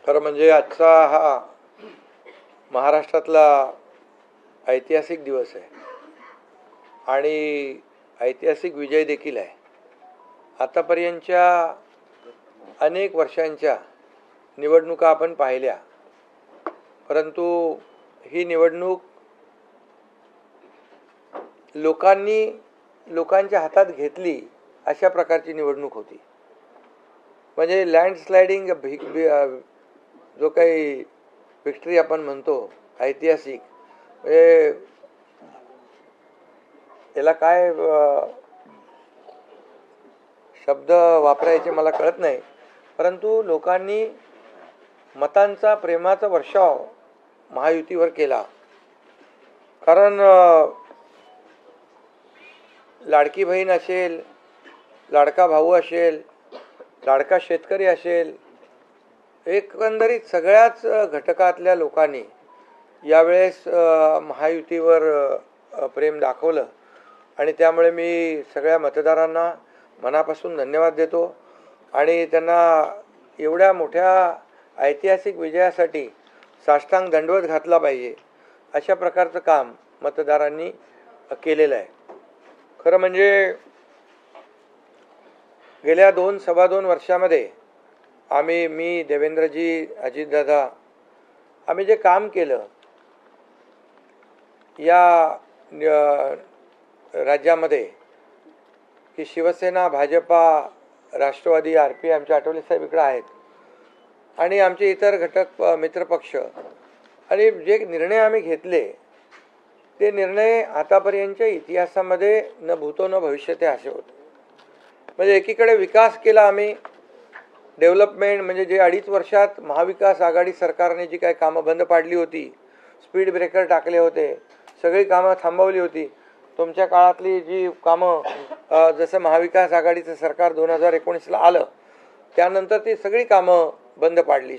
खरं म्हणजे आजचा हा महाराष्ट्रातला ऐतिहासिक दिवस आहे आणि ऐतिहासिक विजय देखील आहे. आतापर्यंतच्या अनेक वर्षांच्या निवडणुका आपण पाहिल्या, परंतु ही निवडणूक लोकांच्या हातात घेतली अशा प्रकारची निवडणूक होती. म्हणजे लँडस्लायडिंग जो काही विक्ट्री आपण म्हणतो ऐतिहासिक, म्हणजे याला काय शब्द वापरायचे मला कळत नाही, परंतु लोकांनी मतांचा प्रेमाचा वर्षाव महायुतीवर केला. कारण लाडकी बहीण असेल, लाडका भाऊ असेल, लाडका शेतकरी असेल, एकंदरीत सगळ्याच घटकातल्या लोकांनी यावेळेस महायुतीवर प्रेम दाखवलं आणि त्यामुळे मी सगळ्या मतदारांना मनापासून धन्यवाद देतो आणि त्यांना एवढ्या मोठ्या ऐतिहासिक विजयासाठी साष्टांग दंडवत घातला पाहिजे अशा प्रकारचं काम मतदारांनी केलेलं आहे. खरं म्हणजे गेल्या 2-2.25 वर्षामध्ये मी देवेंद्रजी, अजितदादा, आम्ही जे काम केलं या राज्यामध्ये की शिवसेना, भाजपा, राष्ट्रवादी, RP, आमचे आठवले साहेब इकडे आहेत आणि आमचे इतर घटक मित्रपक्ष, आणि जे निर्णय आम्ही घेतले ते निर्णय आतापर्यंतच्या इतिहासामध्ये न भूतो न भविष्यते असे होते. म्हणजे एकीकडे विकास केला आम्ही, डेव्हलपमेंट, म्हणजे जे 2.5 वर्षात महाविकास आघाडी सरकारने जी काही कामं बंद पाडली होती, स्पीड ब्रेकर टाकले होते, सगळी कामं थांबवली होती. तुमच्या काळातली जी कामं, जसं महाविकास आघाडीचं सरकार 2019ला आलं त्यानंतर ती सगळी कामं बंद पाडली.